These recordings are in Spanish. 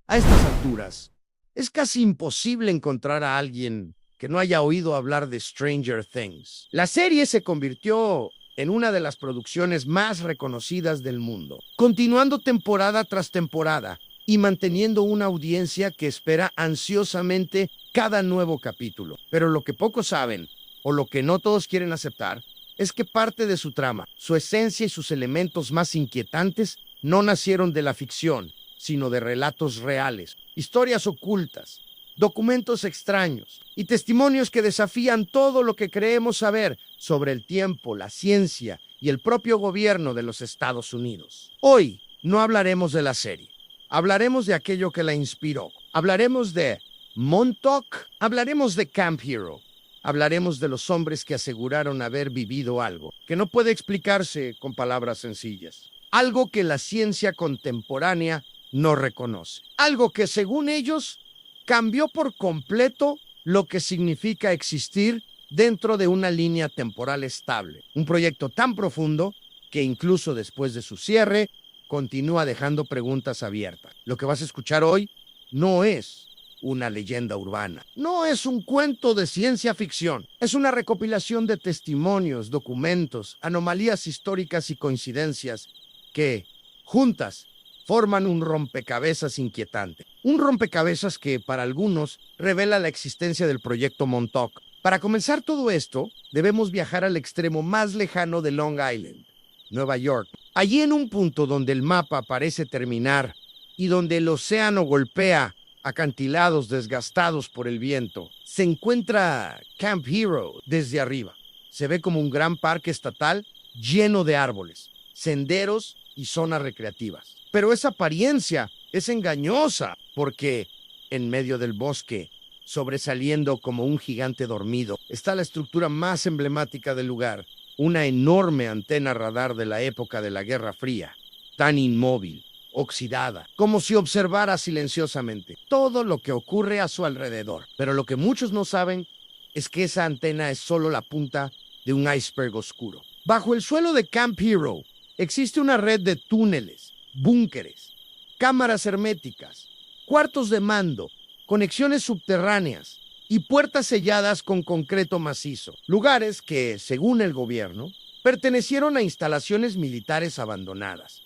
A estas alturas, es casi imposible encontrar a alguien que no haya oído hablar de Stranger Things. La serie se convirtió en una de las producciones más reconocidas del mundo, continuando temporada tras temporada y manteniendo una audiencia que espera ansiosamente cada nuevo capítulo. Pero lo que pocos saben, o lo que no todos quieren aceptar, es que parte de su trama, su esencia y sus elementos más inquietantes no nacieron de la ficción, sino de relatos reales, historias ocultas, documentos extraños y testimonios que desafían todo lo que creemos saber sobre el tiempo, la ciencia y el propio gobierno de los Estados Unidos. Hoy no hablaremos de la serie, hablaremos de aquello que la inspiró, hablaremos de Montauk, hablaremos de Camp Hero, hablaremos de los hombres que aseguraron haber vivido algo que no puede explicarse con palabras sencillas, algo que la ciencia contemporánea no reconoce, algo que según ellos cambió por completo lo que significa existir dentro de una línea temporal estable. Un proyecto tan profundo que incluso después de su cierre continúa dejando preguntas abiertas. Lo que vas a escuchar hoy no es una leyenda urbana, no es un cuento de ciencia ficción, es una recopilación de testimonios, documentos, anomalías históricas y coincidencias que, juntas, forman un rompecabezas inquietante. Un rompecabezas que, para algunos, revela la existencia del proyecto Montauk. Para comenzar todo esto, debemos viajar al extremo más lejano de Long Island, Nueva York. Allí, en un punto donde el mapa parece terminar y donde el océano golpea acantilados desgastados por el viento, se encuentra Camp Hero desde arriba. Se ve como un gran parque estatal lleno de árboles, senderos y zonas recreativas. Pero esa apariencia es engañosa porque en medio del bosque, sobresaliendo como un gigante dormido, está la estructura más emblemática del lugar, una enorme antena radar de la época de la Guerra Fría, tan inmóvil, oxidada, como si observara silenciosamente todo lo que ocurre a su alrededor. Pero lo que muchos no saben es que esa antena es solo la punta de un iceberg oscuro. Bajo el suelo de Camp Hero existe una red de túneles, búnkeres, cámaras herméticas, cuartos de mando, conexiones subterráneas y puertas selladas con concreto macizo. Lugares que, según el gobierno, pertenecieron a instalaciones militares abandonadas.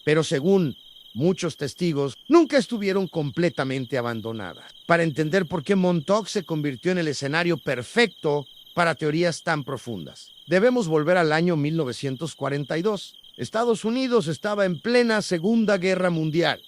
Pero según muchos testigos, nunca estuvieron completamente abandonadas. Para entender por qué Montauk se convirtió en el escenario perfecto para teorías tan profundas, debemos volver al año 1942. Estados Unidos estaba en plena Segunda Guerra Mundial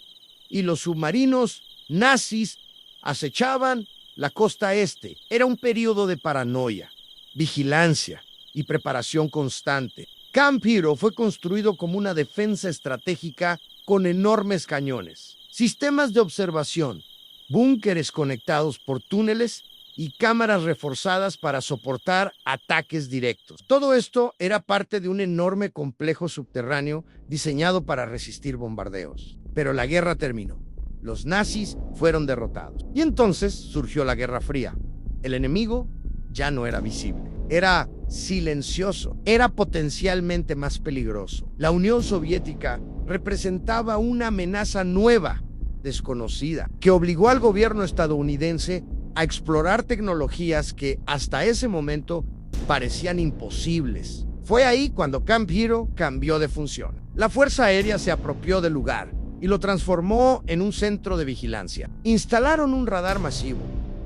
y los submarinos nazis acechaban la costa este. Era un periodo de paranoia, vigilancia y preparación constante. Camp Hero fue construido como una defensa estratégica con enormes cañones, sistemas de observación, búnkeres conectados por túneles y cámaras reforzadas para soportar ataques directos. Todo esto era parte de un enorme complejo subterráneo diseñado para resistir bombardeos. Pero la guerra terminó. Los nazis fueron derrotados. Y entonces surgió la Guerra Fría. El enemigo ya no era visible. Era silencioso. Era potencialmente más peligroso. La Unión Soviética representaba una amenaza nueva, desconocida, que obligó al gobierno estadounidense a explorar tecnologías que hasta ese momento parecían imposibles. Fue ahí cuando Camp Hero cambió de función. La Fuerza Aérea se apropió del lugar y lo transformó en un centro de vigilancia. Instalaron un radar masivo,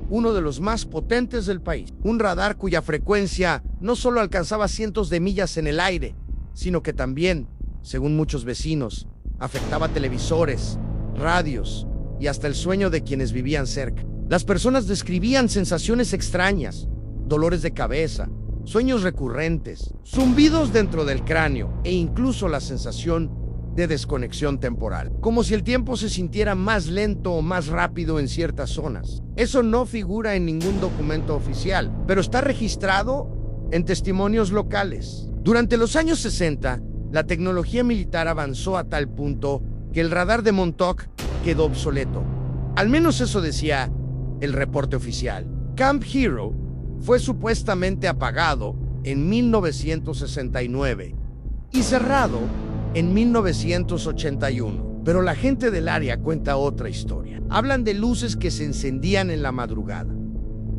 uno de los más potentes del país. Un radar cuya frecuencia no solo alcanzaba cientos de millas en el aire, sino que también, según muchos vecinos, afectaba televisores, radios y hasta el sueño de quienes vivían cerca. Las personas describían sensaciones extrañas, dolores de cabeza, sueños recurrentes, zumbidos dentro del cráneo e incluso la sensación de desconexión temporal, como si el tiempo se sintiera más lento o más rápido en ciertas zonas. Eso no figura en ningún documento oficial, pero está registrado en testimonios locales. Durante los años 60, la tecnología militar avanzó a tal punto que el radar de Montauk quedó obsoleto. Al menos eso decía el reporte oficial. Camp Hero fue supuestamente apagado en 1969 y cerrado en 1981. Pero la gente del área cuenta otra historia. Hablan de luces que se encendían en la madrugada,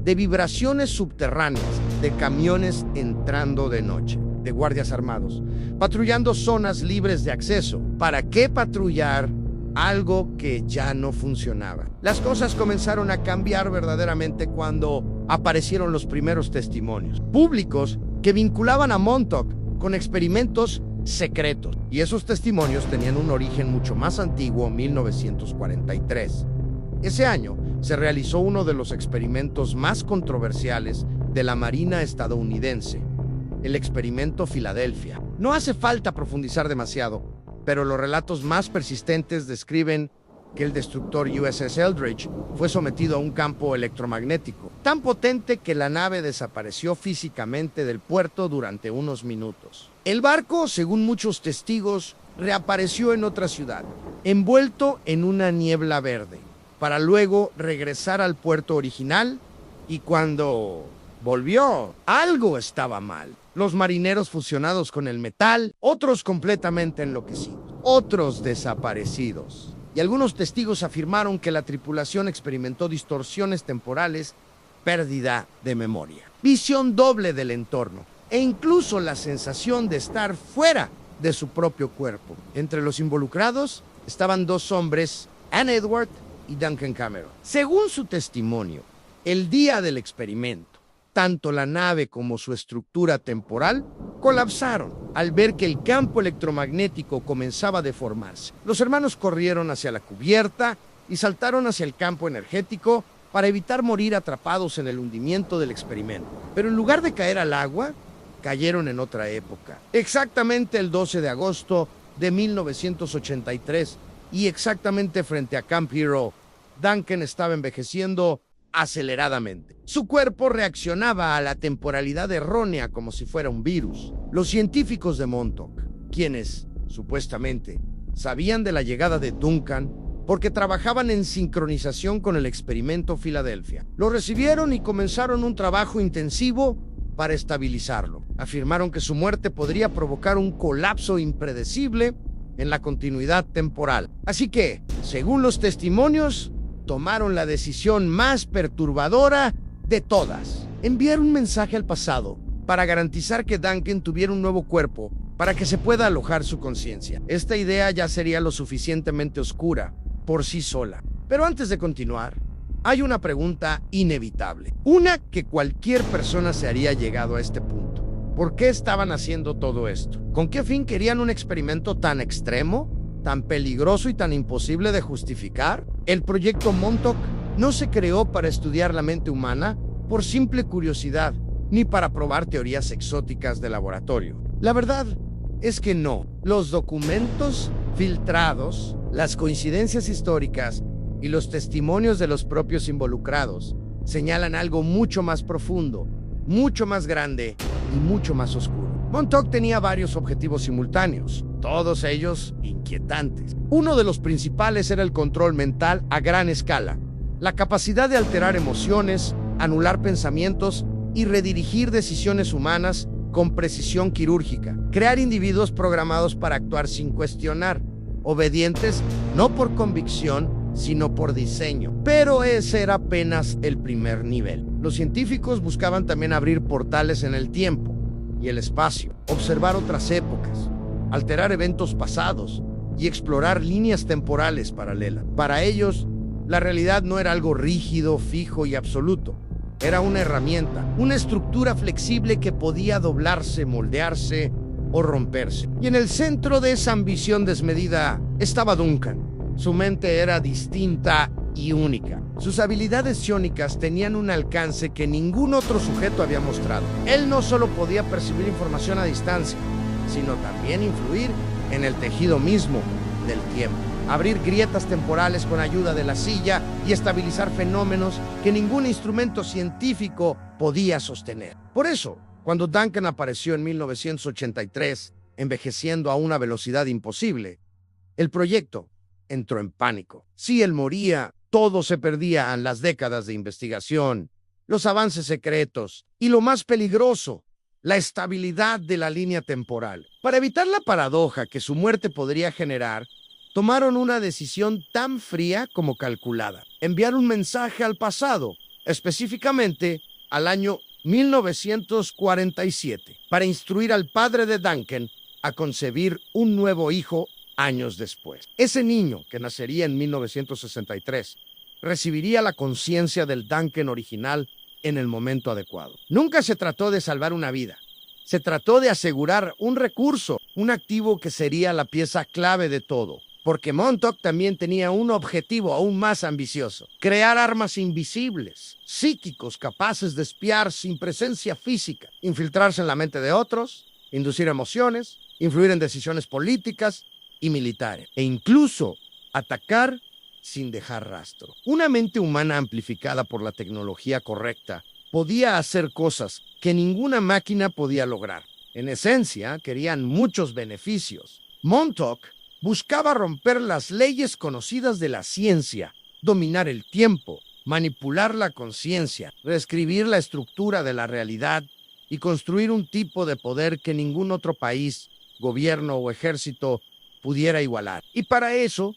de vibraciones subterráneas, de camiones entrando de noche, de guardias armados, patrullando zonas libres de acceso. ¿Para qué patrullar algo que ya no funcionaba? Las cosas comenzaron a cambiar verdaderamente cuando aparecieron los primeros testimonios públicos que vinculaban a Montauk con experimentos secretos. Y esos testimonios tenían un origen mucho más antiguo, 1943. Ese año se realizó uno de los experimentos más controversiales de la Marina estadounidense, el experimento Filadelfia. No hace falta profundizar demasiado, pero los relatos más persistentes describen que el destructor USS Eldridge fue sometido a un campo electromagnético tan potente que la nave desapareció físicamente del puerto durante unos minutos. El barco, según muchos testigos, reapareció en otra ciudad, envuelto en una niebla verde, para luego regresar al puerto original, y cuando volvió, algo estaba mal. Los marineros fusionados con el metal, otros completamente enloquecidos, otros desaparecidos. Y algunos testigos afirmaron que la tripulación experimentó distorsiones temporales, pérdida de memoria, visión doble del entorno e incluso la sensación de estar fuera de su propio cuerpo. Entre los involucrados estaban dos hombres, Ann Edward y Duncan Cameron. Según su testimonio, el día del experimento, tanto la nave como su estructura temporal colapsaron al ver que el campo electromagnético comenzaba a deformarse. Los hermanos corrieron hacia la cubierta y saltaron hacia el campo energético para evitar morir atrapados en el hundimiento del experimento. Pero en lugar de caer al agua, cayeron en otra época. Exactamente el 12 de agosto de 1983 y exactamente frente a Camp Hero, Duncan estaba envejeciendo aceleradamente. Su cuerpo reaccionaba a la temporalidad errónea como si fuera un virus. Los científicos de Montauk, quienes, supuestamente, sabían de la llegada de Duncan porque trabajaban en sincronización con el experimento Filadelfia, lo recibieron y comenzaron un trabajo intensivo para estabilizarlo. Afirmaron que su muerte podría provocar un colapso impredecible en la continuidad temporal. Así que, según los testimonios, tomaron la decisión más perturbadora de todas: enviar un mensaje al pasado para garantizar que Duncan tuviera un nuevo cuerpo para que se pueda alojar su conciencia. Esta idea ya sería lo suficientemente oscura por sí sola. Pero antes de continuar, hay una pregunta inevitable, una que cualquier persona se haría llegado a este punto. ¿Por qué estaban haciendo todo esto? ¿Con qué fin querían un experimento tan extremo, tan peligroso y tan imposible de justificar? El proyecto Montauk no se creó para estudiar la mente humana por simple curiosidad, ni para probar teorías exóticas de laboratorio. La verdad es que no. Los documentos filtrados, las coincidencias históricas y los testimonios de los propios involucrados señalan algo mucho más profundo, mucho más grande y mucho más oscuro. Montauk tenía varios objetivos simultáneos, todos ellos inquietantes. Uno de los principales era el control mental a gran escala, la capacidad de alterar emociones, anular pensamientos y redirigir decisiones humanas con precisión quirúrgica. Crear individuos programados para actuar sin cuestionar, obedientes no por convicción, sino por diseño. Pero ese era apenas el primer nivel. Los científicos buscaban también abrir portales en el tiempo y el espacio, observar otras épocas, alterar eventos pasados y explorar líneas temporales paralelas. Para ellos, la realidad no era algo rígido, fijo y absoluto. Era una herramienta, una estructura flexible que podía doblarse, moldearse o romperse. Y en el centro de esa ambición desmedida estaba Duncan. Su mente era distinta y única. Sus habilidades psiónicas tenían un alcance que ningún otro sujeto había mostrado. Él no solo podía percibir información a distancia, sino también influir en el tejido mismo del tiempo, abrir grietas temporales con ayuda de la silla y estabilizar fenómenos que ningún instrumento científico podía sostener. Por eso, cuando Duncan apareció en 1983, envejeciendo a una velocidad imposible, el proyecto entró en pánico. Si él moría, todo se perdía en las décadas de investigación, los avances secretos y, lo más peligroso, la estabilidad de la línea temporal. Para evitar la paradoja que su muerte podría generar, tomaron una decisión tan fría como calculada. Enviar un mensaje al pasado, específicamente al año 1947, para instruir al padre de Duncan a concebir un nuevo hijo años después. Ese niño, que nacería en 1963, recibiría la conciencia del Duncan original en el momento adecuado. Nunca se trató de salvar una vida. Se trató de asegurar un recurso, un activo que sería la pieza clave de todo. Porque Montauk también tenía un objetivo aún más ambicioso: crear armas invisibles, psíquicos capaces de espiar sin presencia física, infiltrarse en la mente de otros, inducir emociones, influir en decisiones políticas y militares, e incluso atacar sin dejar rastro. Una mente humana amplificada por la tecnología correcta podía hacer cosas que ninguna máquina podía lograr. En esencia, querían muchos beneficios. Montauk buscaba romper las leyes conocidas de la ciencia, dominar el tiempo, manipular la conciencia, reescribir la estructura de la realidad y construir un tipo de poder que ningún otro país, gobierno o ejército pudiera igualar. Y para eso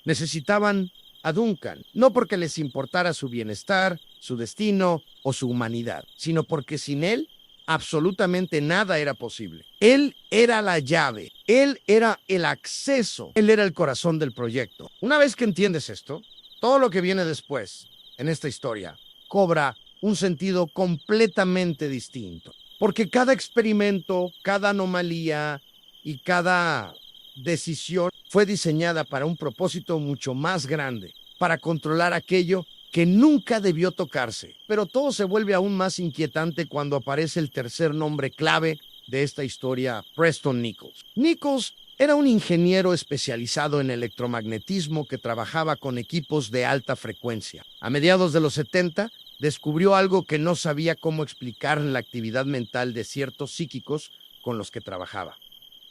necesitaban a Duncan, no porque les importara su bienestar, su destino o su humanidad, sino porque sin él absolutamente nada era posible. Él era la llave, él era el acceso, él era el corazón del proyecto. Una vez que entiendes esto, todo lo que viene después en esta historia cobra un sentido completamente distinto. Porque cada experimento, cada anomalía y cada decisión fue diseñada para un propósito mucho más grande, para controlar aquello que nunca debió tocarse. Pero todo se vuelve aún más inquietante cuando aparece el tercer nombre clave de esta historia, Preston Nichols. Nichols era un ingeniero especializado en electromagnetismo que trabajaba con equipos de alta frecuencia. A mediados de los 70, descubrió algo que no sabía cómo explicar en la actividad mental de ciertos psíquicos con los que trabajaba.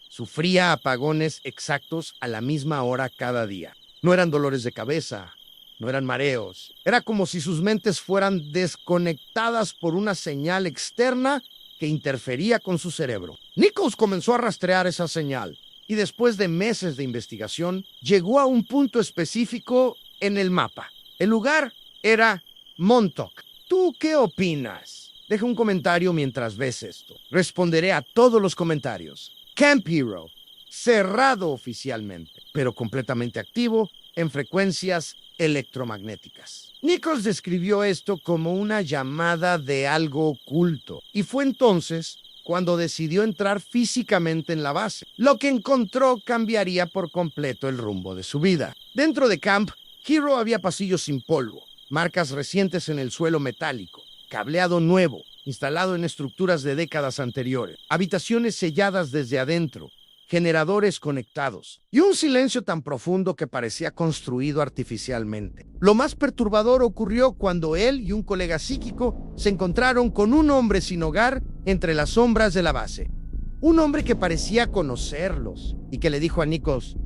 Sufría apagones exactos a la misma hora cada día. No eran dolores de cabeza, no eran mareos. Era como si sus mentes fueran desconectadas por una señal externa que interfería con su cerebro. Nichols comenzó a rastrear esa señal y después de meses de investigación llegó a un punto específico en el mapa. El lugar era Montauk. ¿Tú qué opinas? Deja un comentario mientras ves esto. Responderé a todos los comentarios. Camp Hero, cerrado oficialmente, pero completamente activo en frecuencias electromagnéticas. Nichols describió esto como una llamada de algo oculto, y fue entonces cuando decidió entrar físicamente en la base. Lo que encontró cambiaría por completo el rumbo de su vida. Dentro de Camp Hero había pasillos sin polvo, marcas recientes en el suelo metálico, cableado nuevo, instalado en estructuras de décadas anteriores, habitaciones selladas desde adentro, generadores conectados, y un silencio tan profundo que parecía construido artificialmente. Lo más perturbador ocurrió cuando él y un colega psíquico se encontraron con un hombre sin hogar entre las sombras de la base. Un hombre que parecía conocerlos y que le dijo a Nichols,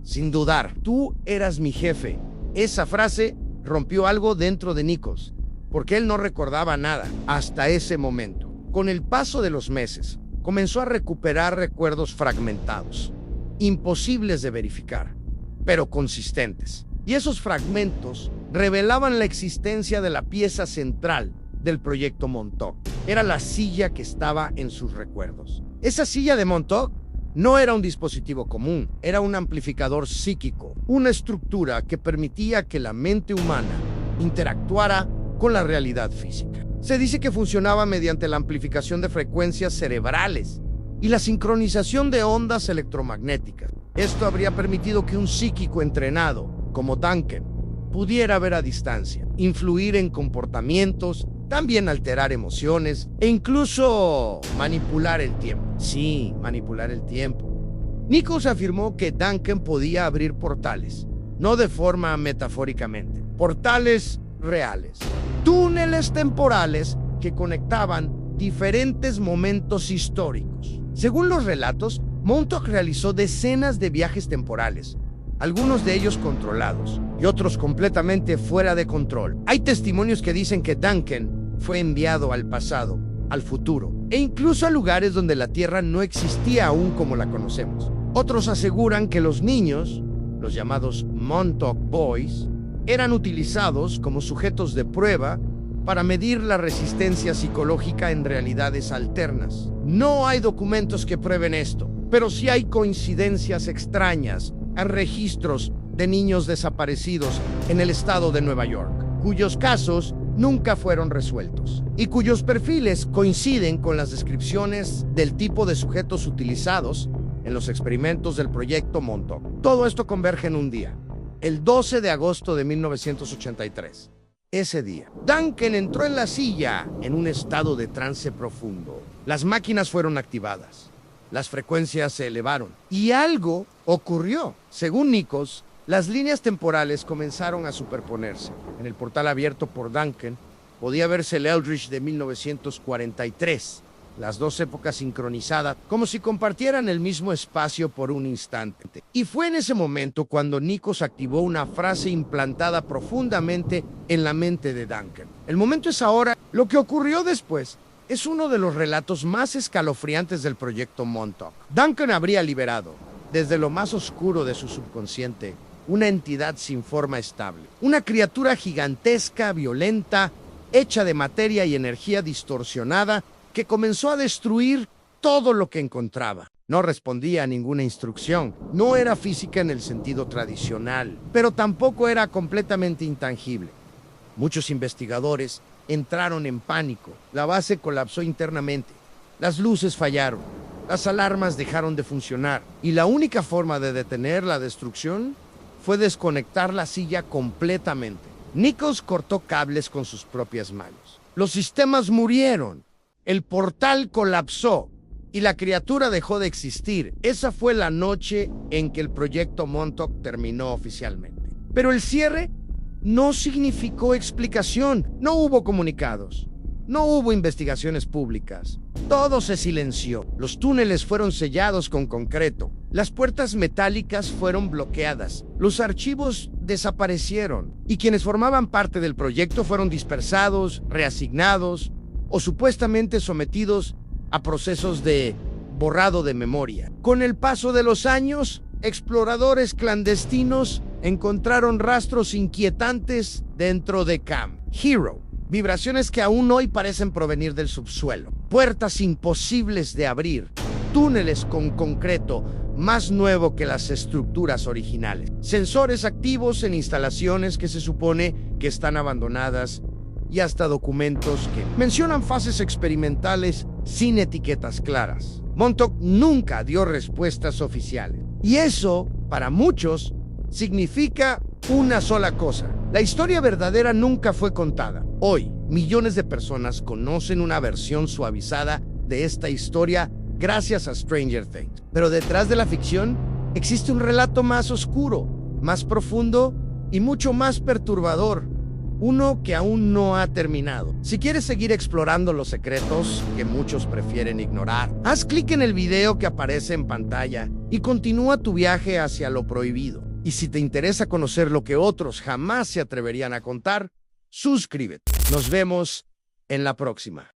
sin dudar, tú eras mi jefe. Esa frase rompió algo dentro de Nichols, porque él no recordaba nada hasta ese momento. Con el paso de los meses, comenzó a recuperar recuerdos fragmentados, imposibles de verificar, pero consistentes. Y esos fragmentos revelaban la existencia de la pieza central del proyecto Montauk. Era la silla que estaba en sus recuerdos. Esa silla de Montauk no era un dispositivo común, era un amplificador psíquico, una estructura que permitía que la mente humana interactuara con la realidad física. Se dice que funcionaba mediante la amplificación de frecuencias cerebrales y la sincronización de ondas electromagnéticas. Esto habría permitido que un psíquico entrenado, como Duncan, pudiera ver a distancia, influir en comportamientos, también alterar emociones e incluso manipular el tiempo. Sí, manipular el tiempo. Nichols afirmó que Duncan podía abrir portales, no de forma metafóricamente, portales reales, túneles temporales que conectaban diferentes momentos históricos. Según los relatos, Montauk realizó decenas de viajes temporales, algunos de ellos controlados y otros completamente fuera de control. Hay testimonios que dicen que Duncan fue enviado al pasado, al futuro, e incluso a lugares donde la Tierra no existía aún como la conocemos. Otros aseguran que los niños los llamados Montauk Boys, eran utilizados como sujetos de prueba para medir la resistencia psicológica en realidades alternas. No hay documentos que prueben esto, pero sí hay coincidencias extrañas en registros de niños desaparecidos en el estado de Nueva York, cuyos casos nunca fueron resueltos y cuyos perfiles coinciden con las descripciones del tipo de sujetos utilizados en los experimentos del proyecto Montauk. Todo esto converge en un día, el 12 de agosto de 1983. Ese día, Duncan entró en la silla en un estado de trance profundo. Las máquinas fueron activadas, las frecuencias se elevaron y algo ocurrió. Según Nichols, las líneas temporales comenzaron a superponerse. En el portal abierto por Duncan podía verse el Eldridge de 1943, las dos épocas sincronizadas, como si compartieran el mismo espacio por un instante. Y fue en ese momento cuando Nichols activó una frase implantada profundamente en la mente de Duncan. El momento es ahora. Lo que ocurrió después es uno de los relatos más escalofriantes del proyecto Montauk. Duncan habría liberado, desde lo más oscuro de su subconsciente, una entidad sin forma estable. Una criatura gigantesca, violenta, hecha de materia y energía distorsionada, que comenzó a destruir todo lo que encontraba. No respondía a ninguna instrucción, no era física en el sentido tradicional, pero tampoco era completamente intangible. Muchos investigadores entraron en pánico, la base colapsó internamente, las luces fallaron, las alarmas dejaron de funcionar, y la única forma de detener la destrucción fue desconectar la silla completamente. Nichols cortó cables con sus propias manos. Los sistemas murieron. El portal colapsó y la criatura dejó de existir. Esa fue la noche en que el proyecto Montauk terminó oficialmente. Pero el cierre no significó explicación. No hubo comunicados. No hubo investigaciones públicas. Todo se silenció. Los túneles fueron sellados con concreto. Las puertas metálicas fueron bloqueadas. Los archivos desaparecieron. Y quienes formaban parte del proyecto fueron dispersados, reasignados o supuestamente sometidos a procesos de borrado de memoria. Con el paso de los años, exploradores clandestinos encontraron rastros inquietantes dentro de Camp Hero. Vibraciones que aún hoy parecen provenir del subsuelo. Puertas imposibles de abrir. Túneles con concreto más nuevo que las estructuras originales. Sensores activos en instalaciones que se supone que están abandonadas y hasta documentos que mencionan fases experimentales sin etiquetas claras. Montauk nunca dio respuestas oficiales. Y eso, para muchos, significa una sola cosa. La historia verdadera nunca fue contada. Hoy, millones de personas conocen una versión suavizada de esta historia gracias a Stranger Things. Pero detrás de la ficción existe un relato más oscuro, más profundo y mucho más perturbador. Uno que aún no ha terminado. Si quieres seguir explorando los secretos que muchos prefieren ignorar, haz clic en el video que aparece en pantalla y continúa tu viaje hacia lo prohibido. Y si te interesa conocer lo que otros jamás se atreverían a contar, suscríbete. Nos vemos en la próxima.